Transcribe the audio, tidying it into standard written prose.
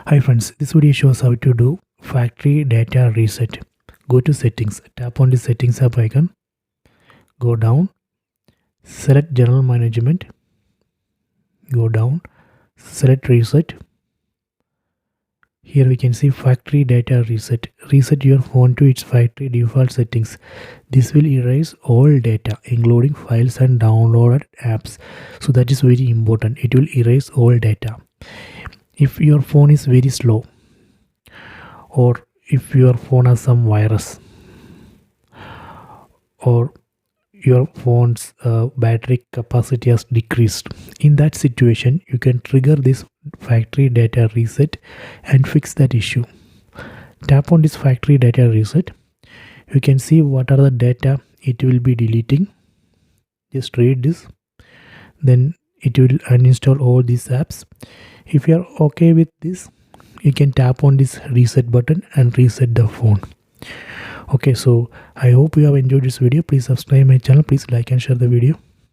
Hi friends, this video shows how to do factory data reset. Go to settings, tap on the settings app icon, go down, select general management, go down, select reset. Here we can see factory data reset. Reset your phone to its factory default settings. This will erase all data including files and downloaded apps. So that is very important. It will erase all data. If your phone is very slow, or if your phone has some virus, or your phone's battery capacity has decreased, in that situation you can trigger this factory data reset and fix that issue. Tap on this factory data reset. You can see what are the data it will be deleting. Just read this, then it will uninstall all these apps. If you are okay with this, you can tap on this reset button and reset the phone. Okay, so I hope you have enjoyed this video. Please subscribe my channel. Please like and share the video.